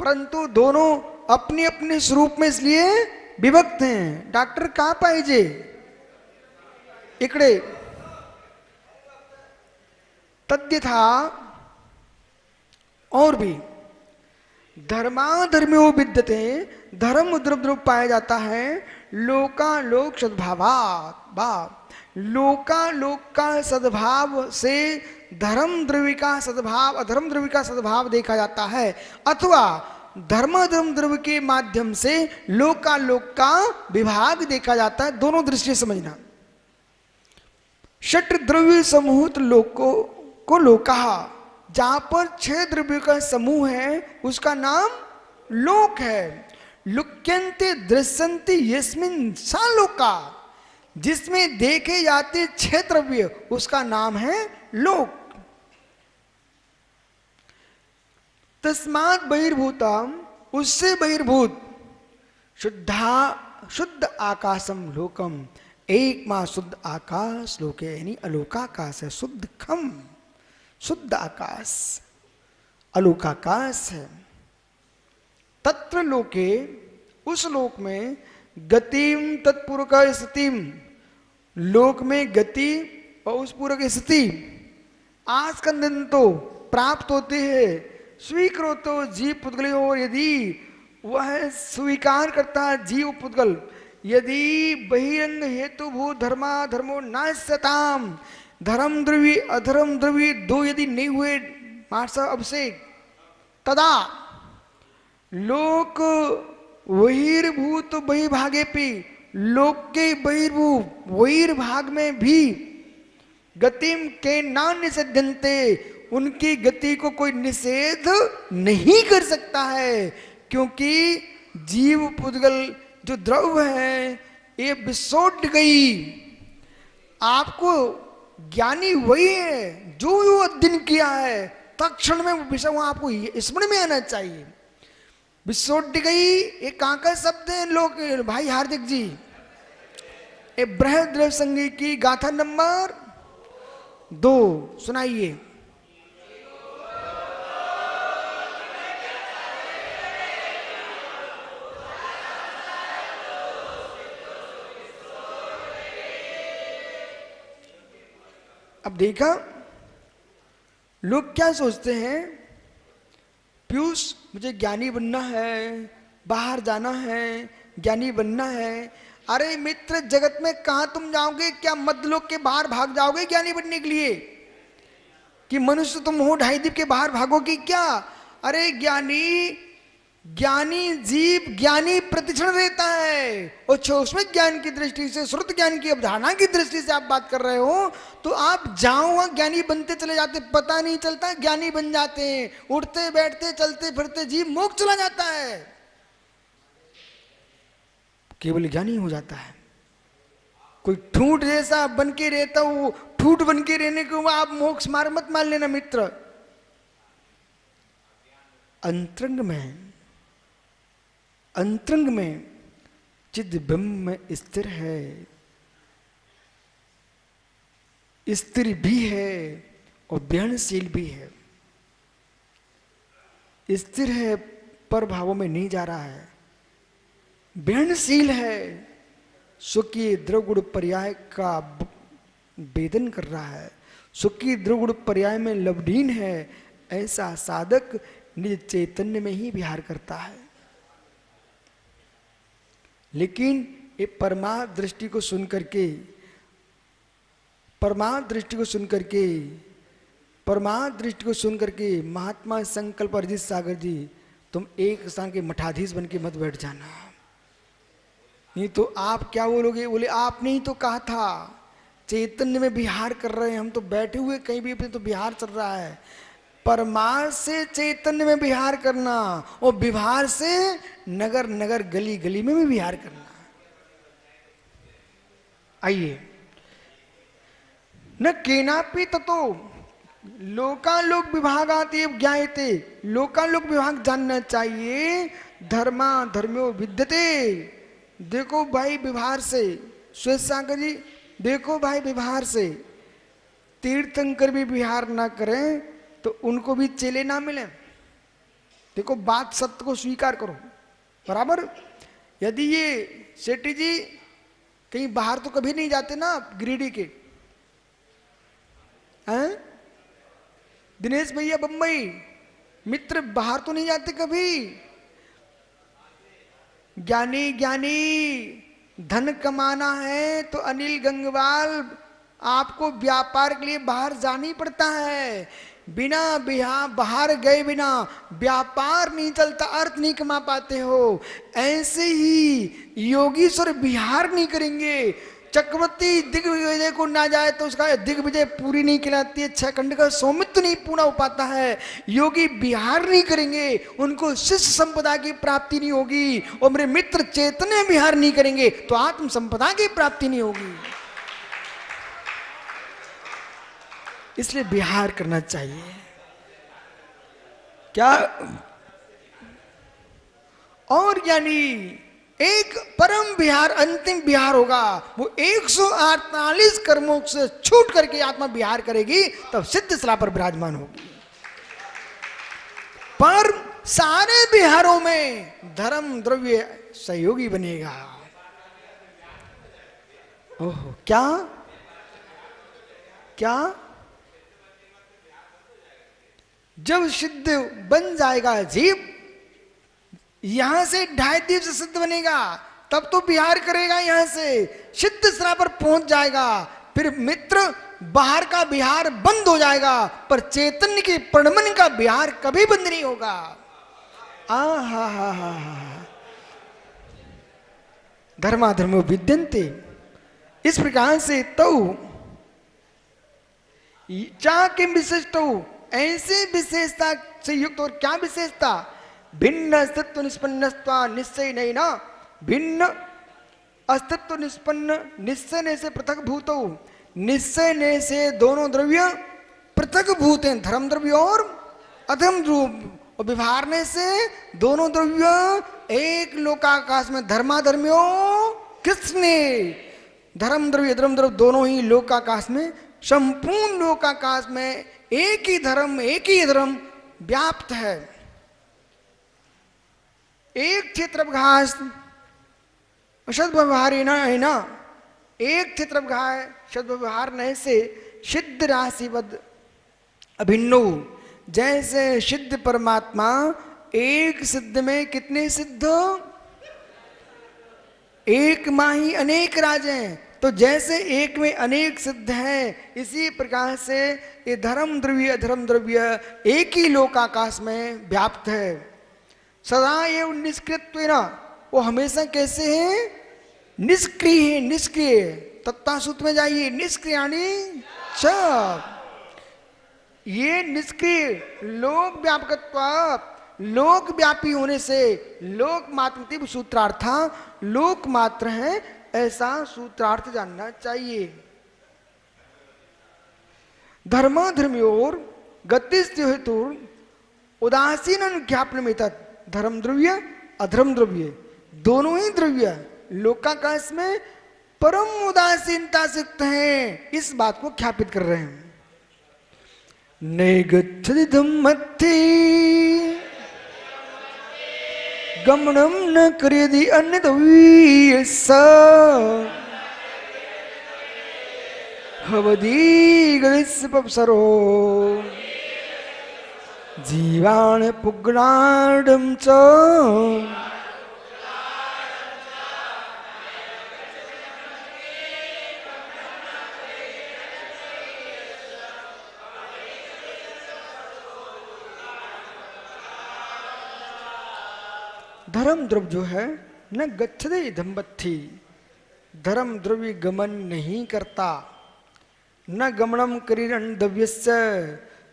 परंतु दोनों अपने अपने स्वरूप में इसलिए विभक्त हैं। डॉक्टर कहाँ पाहिजे? इकडे। तद्यथा और भी धर्माधर्म्यो विद्यते, धर्म द्रव द्रव पाया जाता है, लोकालोक सद्भावात्, लोकालोक का सद्भाव से धर्म द्रव्य का सद्भाव, अधर्म द्रव्य का सद्भाव देखा जाता है, अथवा धर्म धर्म द्रव्य के माध्यम से लोकालोक का विभाग देखा जाता है। दोनों दृष्टि समझना। षट द्रव्य समूहित लोको को लोका, जहां पर 6 द्रव्यों का समूह है उसका नाम लोक है। लुक्यन्ते दृश्यन्ते यस्मिन् सा लोका, जिसमें देखे जाते 6 द्रव्य उसका नाम है लोक। तस्मात् बहिर्भूतम, उससे बहिर्भूत, शुद्ध आकाशम लोकम, एक मां शुद्ध आकाश लोके, यानी अलोकाकाश है, शुद्ध खम, शुद्ध आकाश अलोकाकाश है। तत्र लोके, उस लोक में, गतिम तत्पूर्वक स्थितिम, लोक में गति और उस पूर्वक स्थिति आज का दिन तो प्राप्त होते हैं। स्वीकृतो जीव पुद्गल, और यदि वह स्वीकार करता है जीव पुद्गल, यदि बहिरंग हेतु भू धर्मा धर्मो नास्यताम, धर्म द्रव्य अधर्म द्रव्य दो यदि नहीं हुए मार्सा अभिषेक, तदा लोक बहिर्भूत बहिर्भागे पे, लोक के बहिर्भूत बहिर्भाग में भी गतिम के ना निषेधन्ते, उनकी गति को कोई निषेध नहीं कर सकता है, क्योंकि जीव पुद्गल जो द्रव्य है ये विसोट गई। आपको ज्ञानी वही है जो वो अध्ययन किया है, तत्क्षण में वो विषय वहां आपको स्मरण में आना चाहिए। विसोट गई ये कहां का शब्द है लोग भाई हार्दिक जी? ये बृहद द्रव्य संगी की गाथा नंबर 2 सुनाइए। अब देखा लोग क्या सोचते हैं, पीयूष मुझे ज्ञानी बनना है, बाहर जाना है, ज्ञानी बनना है। अरे मित्र, जगत में कहां तुम जाओगे? क्या मध्यलोक के बाहर भाग जाओगे ज्ञानी बनने के लिए? कि मनुष्य तुम हो 2.5 दीप के बाहर भागोगे क्या? अरे ज्ञानी जीव ज्ञानी प्रतिक्षण रहता है, और सूक्ष्म ज्ञान की दृष्टि से, श्रुत ज्ञान की अवधारणा की दृष्टि से आप बात कर रहे हो, तो आप जाओ वहां ज्ञानी बनते चले जाते, पता नहीं चलता ज्ञानी बन जाते हैं। उठते बैठते चलते फिरते जीव मोक्ष चला जाता है, केवल ज्ञानी हो जाता है। कोई ठूठ जैसा बन के रहता हो, ठूठ बन के रहने को आप मोक्ष मार मत मान लेना मित्र। अंतरंग में चिद ब्रह्म में स्थिर है, स्थिर भी है और व्यनशील भी है। स्थिर है पर भावों में नहीं जा रहा है, व्यनशील है, स्वकीय द्रवगुण पर्याय का वेदन कर रहा है, स्वकीय द्रवगुण पर्याय में लवलीन है। ऐसा साधक निज चैतन्य में ही विहार करता है। लेकिन ये परमार्थ दृष्टि को सुन करके, परमार्थ दृष्टि को सुन करके महात्मा संकल्प अरिजीत सागर जी, तुम एक स्थान के मठाधीश बन के मत बैठ जाना, नहीं तो आप क्या बोलोगे? बोले आपने ही तो कहा था चैतन्य में विहार कर रहे हैं हम, तो बैठे हुए कहीं भी अपने तो विहार चल रहा है। परमार्थ से चैतन्य में विहार करना और विहार से नगर नगर गली गली में भी विहार करना। आइए, न केनापि ततो लोकालोक विभागात एव ज्ञायते, लोकालोक विभाग जानना चाहिए। धर्मा धर्म्यो विद्यते, देखो भाई व्यवहार से, श्वेत सागर जी देखो भाई व्यवहार से, तीर्थंकर भी विहार ना करें तो उनको भी चेले ना मिले। देखो बात सत्य को स्वीकार करो, बराबर। यदि ये शेट्टी जी कहीं बाहर तो कभी नहीं जाते ना गिरिडीह के, हैं? दिनेश भैया बम्बई, मित्र बाहर तो नहीं जाते कभी। ज्ञानी ज्ञानी धन कमाना है तो अनिल गंगवाल आपको व्यापार के लिए बाहर जाना ही पड़ता है। बिना बाहर गए बिना व्यापार नहीं चलता, अर्थ नहीं कमा पाते हो। ऐसे ही योगीश्वर विहार नहीं करेंगे, चक्रवर्ती दिग्विजय को ना जाए तो उसका दिग्विजय पूरी नहीं कहलाती है, 6 खंड का सौमित्र नहीं पूर्ण हो पाता है। योगी विहार नहीं करेंगे, उनको शिष्य संपदा की प्राप्ति नहीं होगी। और मेरे मित्र चैतन्य विहार नहीं करेंगे तो आत्म संपदा की प्राप्ति नहीं होगी। इसलिए विहार करना चाहिए। क्या और यानी एक परम विहार, अंतिम विहार होगा, वो 148 कर्मों से छूट करके आत्मा विहार करेगी, तब सिद्ध शिला पर विराजमान होगी। पर सारे विहारों में धर्म द्रव्य सहयोगी बनेगा। ओहो, क्या क्या जब सिद्ध बन जाएगा जीव, यहां से 2.5 दिवस सिद्ध बनेगा, तब तो विहार करेगा, यहां से सिद्ध शिला पर पहुंच जाएगा। फिर मित्र बाहर का विहार बंद हो जाएगा, पर चैतन्य के प्रणमन का विहार कभी बंद नहीं होगा। हा धर्माधर्मो विद्यन्ते। इस प्रकार से तो चा के विशिष्ट ऐसे विशेषता से युक्त। और क्या विशेषता? भिन्न अस्तित्व निष्पन्नस्त्वा निश्चय नहीं ना, भिन्न अस्तित्व निष्पन्न, निश्चय से पृथक भूत, निश्चय से दोनों द्रव्य पृथक भूत हैं, धर्म द्रव्य और अधर्म द्रव्य। और विभारने से दोनों द्रव्य एक लोकाकाश में धर्माधर्म्यो किसने, धर्म द्रव्य अधर्म द्रव्य दोनों ही लोकाकाश में, संपूर्ण लोकाकाश में एक ही धर्म एक ही अधर्म व्याप्त है। एक क्षेत्रघास सद्व्यवहार है ना, एक क्षेत्रघास सद्व्यवहार नहीं से सिद्ध राशिवद अभिन्नो। जैसे सिद्ध परमात्मा एक सिद्ध में कितने सिद्ध, एक माही अनेक राज हैं, तो जैसे एक में अनेक सिद्ध हैं, इसी प्रकार से ये धर्म द्रव्य अधर्म द्रव्य एक ही लोकाकाश में व्याप्त है। सदा ये निष्क्रियत्वेन, वो हमेशा कैसे है, निष्क्रिय है, निष्क्रिय। तत्ता सूत्र में जाइए, निष्क्रियाणि च, ये निष्क्रिय लोक व्यापकत्व, लोक व्यापी होने से लोक मात्र सूत्रार्थ, लोक मात्र है ऐसा सूत्रार्थ जानना चाहिए। धर्माधर्म्योर गतिस्त्य हेतु उदासीन ज्ञापन में तत्, धर्म द्रव्य अधर्म द्रव्य दोनों ही द्रव्य लोकाकाश में परम उदासीनता से युक्त हैं, इस बात को ख्यापित कर रहे हैं। नैगच्छति धम्मत्थे गमनम न करेदि अन्यद्वैस हवदी गदिस्पसरो जीवान पुग्नाडम च। धर्म द्रव्य जो है न गच्छते धम्बत्थि, धर्म द्रव्य गमन नहीं करता, न गमनम करीरन द्रव्यस्य,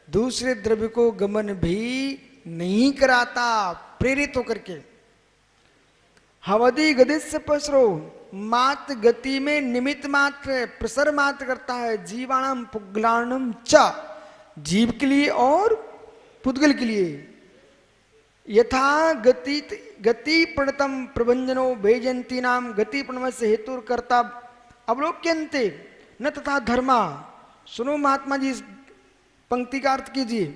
दूसरे द्रव्य को गमन भी नहीं कराता प्रेरित होकर के। हवदी गदिस्य पसरो, मात्र गति में निमित्त मात्र प्रसर मात्र करता है। जीवाणम पुग्लाणम च, जीव के लिए और पुद्गल के लिए। यथा गति प्रणतम प्रभंजनो भेजंती नाम गति प्रणमस्य हेतु कर्ता अवलोक्यन्ते न तथा धर्मा। सुनो महात्मा जी, इस पंक्ति का अर्थ कीजिए।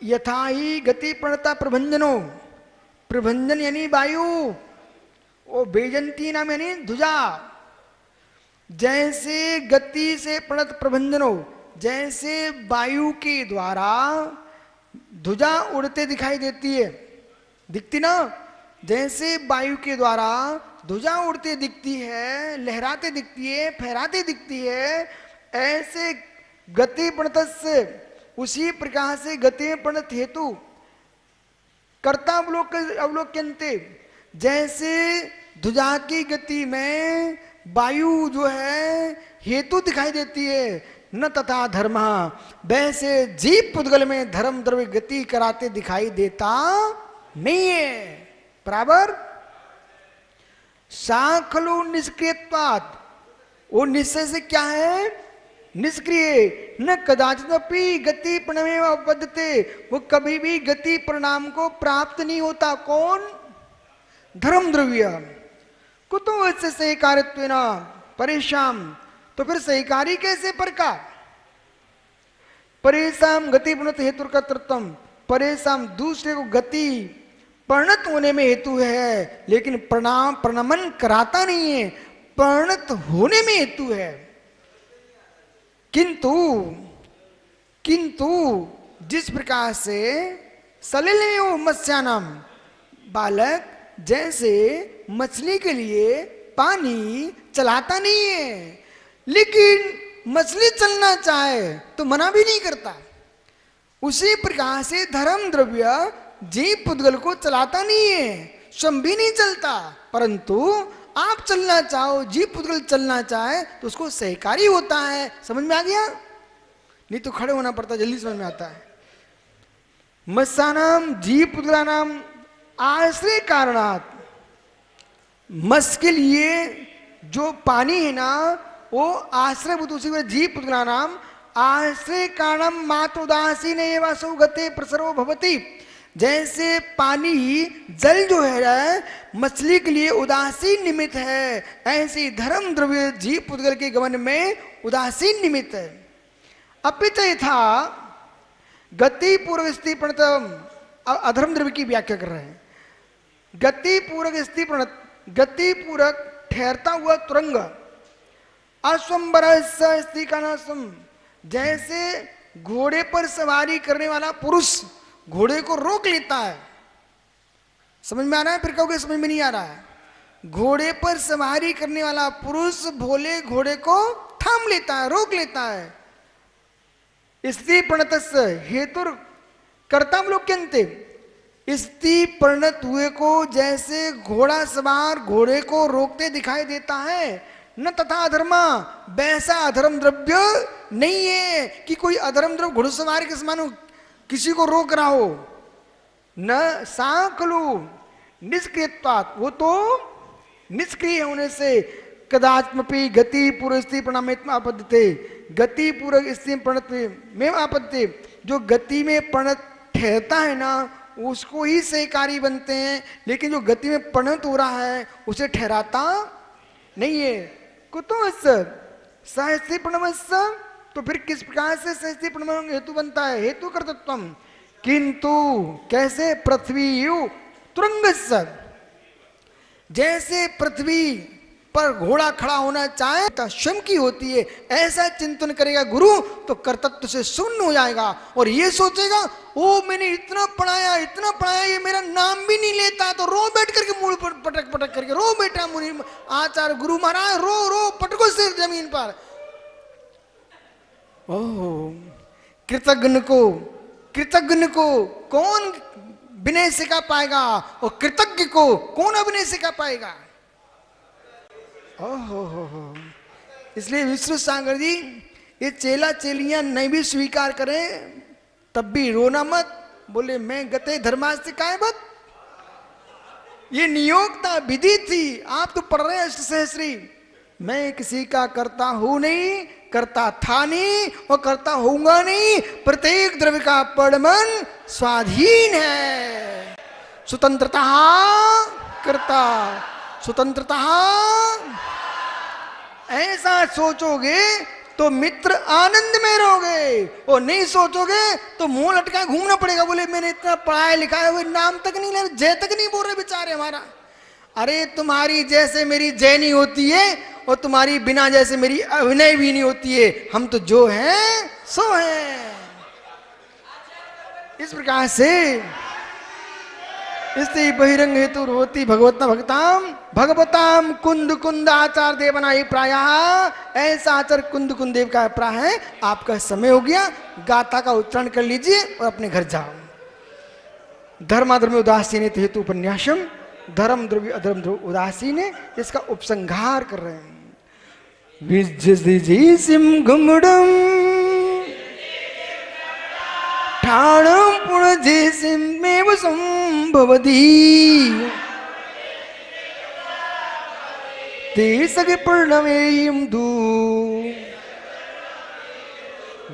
यथा ही गति प्रणता प्रभंजनो, प्रभंजन यानी वायु, और भेजंती नाम यानी ध्वजा। जैसे गति से प्रणत प्रभंजनो, जैसे वायु के द्वारा ध्वजा उड़ते दिखाई देती है, दिखती ना, जैसे वायु के द्वारा ध्वजा उड़ते दिखती है, लहराते दिखती है, फहराते दिखती है, ऐसे गति प्रणतस्य, उसी प्रकार से गति प्रणत हेतु कर्ता अवलोक्यन्ते, जैसे ध्वजा की गति में वायु जो है हेतु दिखाई देती है, न तथा धर्म, वैसे जीव पुद्गल में धर्म द्रव्य गति कराते दिखाई देता नहीं है। बराबर। साखलु निष्क्रियत्वात्, वो निश्चय से क्या है, निष्क्रिय, न कदाचिदपि गति परिणामे उपपद्यते, वो कभी भी गति परिणाम को प्राप्त नहीं होता। कौन? धर्म द्रव्य। कुतो इससे सही कार्यत्वेन परेशान, तो फिर सहीकारी कैसे प्रकार? परेशान गति प्रणत हेतु कर्तृत्व, परेशान दूसरे को गति परिणत होने में हेतु है, लेकिन प्रणमन कराता नहीं है, परिणत होने में हेतु है। किंतु जिस प्रकार से सलिलेयो मत्स्यानाम, बालक जैसे मछली के लिए पानी चलाता नहीं है, लेकिन मछली चलना चाहे तो मना भी नहीं करता, उसी प्रकार से धर्म द्रव्य जीव पुद्गल को चलाता नहीं है, स्वयं भी नहीं चलता, परंतु आप चलना चाहो, जीव पुद्गल चलना चाहे तो उसको सहकारी होता है। समझ में आ गया? नहीं तो खड़े होना पड़ता, जल्दी समझ में आता है। मत्स्यानाम जीव पुद्गलानाम आश्रय कारणात्, मत्स्य के लिए जो पानी है ना वो आश्रय बुद्ध, उसी जीव पुद्गलानाम आश्रय कारणम मात्र उदासीन एवं सौगते प्रसरो भवति, जैसे पानी जल जो है मछली के लिए उदासीन निमित्त है, ऐसे धर्म द्रव्य जीव पुद्गल के गमन में उदासीन निमित्त है। अपिच यथा गति पूर्वक स्थिति प्रणतम, अधर्म द्रव्य की व्याख्या कर रहे हैं। गति पूर्वक स्थिति प्रणत, गति पूर्वक ठहरता हुआ तुरंग, अस्वंबर स्थिति का नासम, जैसे घोड़े पर सवारी करने वाला पुरुष घोड़े को रोक लेता है। समझ में आ रहा है? फिर कहोगे समझ में नहीं आ रहा है। घोड़े पर सवारी करने वाला पुरुष भोले घोड़े को थाम लेता है, रोक लेता है। स्थिति प्रणतस्य हेतु कर्तावलोक्यन्ते, स्थिति परिणत हुए को जैसे घोड़ा सवार घोड़े को रोकते दिखाई देता है, न तथा अधर्मा, वैसा अधर्म द्रव्य नहीं है कि कोई अधर्म द्रव्य घुड़सवार के समान किसी को रोक रहा हो। न सांकलु निष्क्रियत्वात्, वो तो निष्क्रिय होने से कदाचिदपि गति पूर्व स्थिति परिणाम आपद्यते, गति पूर्व स्थिति प्रणत में आपद्यते, जो गति में प्रणत ठहरता है ना उसको ही सहकारी बनते हैं, लेकिन जो गति में प्रणत हो रहा है उसे ठहराता नहीं है। कुतो सहस्ति प्रणमस्य, तो फिर किस प्रकार से सहस्ति प्रणम हेतु बनता है? हेतु कर्तृत्वम, किंतु कैसे? पृथ्वी यु तुरंगस्य, जैसे पृथ्वी पर घोड़ा खड़ा होना चाहे तो स्वयं की होती है, ऐसा चिंतन करेगा गुरु तो कर्तृत्व से शून्य हो जाएगा और ये सोचेगा ओ मैंने इतना पढ़ाया ये मेरा नाम भी नहीं लेता, तो रो बैठ करके मूल पर पटक पटक करके रो बेटा मुनि आचार्य गुरु महाराज रो पटको सिर जमीन पर। ओह, कृतज्ञ को कौन विनय सिखा पाएगा और कृतज्ञ को कौन अभिनय सिखा पाएगा? ओहो हो। इसलिए विष्णु सागर जी ये चेला चेलियां नहीं भी स्वीकार करें तब भी रोना मत, बोले मैं गते धर्मास्ति कायबत, ये नियोक्ता विधि थी। आप तो पढ़ रहे हैं अष्टसहस्री, मैं किसी का करता हूं नहीं, करता था नहीं और करता होऊंगा नहीं, प्रत्येक द्रव्य का परमन स्वाधीन है। स्वतंत्रता करता, स्वतंत्रता, ऐसा सोचोगे तो मित्र आनंद में रहोगे और नहीं सोचोगे तो मुंह लटका घूमना पड़ेगा। बोले मैंने इतना पढ़ाया लिखा है, वो नाम तक नहीं ले, जय तक नहीं बोल रहे बेचारे हमारा। अरे तुम्हारी जैसे मेरी जय नहीं होती है और तुम्हारी बिना जैसे मेरी अभिनय भी नहीं होती है, हम तो जो हैं सो हैं। इस प्रकार से स्त्री बहिरंग हेतु रोती भगवता भक्ताम भगवताम कुंद कुंद आचार देवना ही प्राय। ऐसा आचार कुंद कुंद देव का प्राय है। आपका समय हो गया, गाथा का उच्चारण कर लीजिए और अपने घर जाओ। धर्माधर्म उदासीन हेतु उपन्यासम, धर्म द्रव्य अधर्म द्रव्य उदासीन, इसका उपसंहार कर रहे हैं। विजयसिम गुमडम ठाणम पुणजेसिमेव संभवति ते सगे पर्णमेयं दू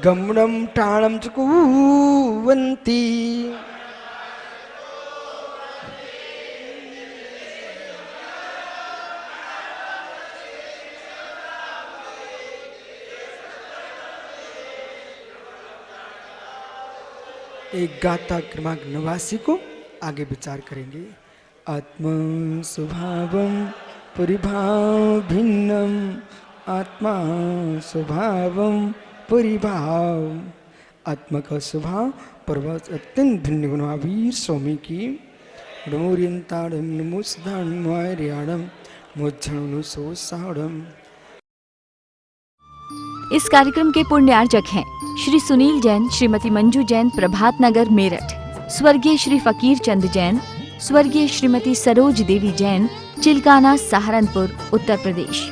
गमनम ठाणम च कुवन्ति। एक गाथा क्रमांक 89 को आगे विचार करेंगे। आत्म स्वभावम परिभाव भिन्नम, आत्मा स्वभावम परिभाव। आत्मा का स्वभाव पर्वत अत्यंत भिन्न गुणावीर स्वामी की नमोरियंताड़म नमो सदान्वयर्याणम मोज्झणु सोसाड़म। इस कार्यक्रम के पुण्यार्जक हैं श्री सुनील जैन, श्रीमती मंजू जैन, प्रभात नगर मेरठ। स्वर्गीय श्री फकीर चंद जैन, स्वर्गीय श्रीमती सरोज देवी जैन, चिलकाना सहारनपुर उत्तर प्रदेश।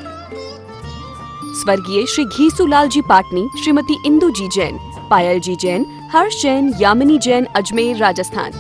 स्वर्गीय श्री घीसूलाल जी पाटनी, श्रीमती इंदू जी जैन, पायल जी जैन, हर्ष जैन, यामिनी जैन, अजमेर राजस्थान।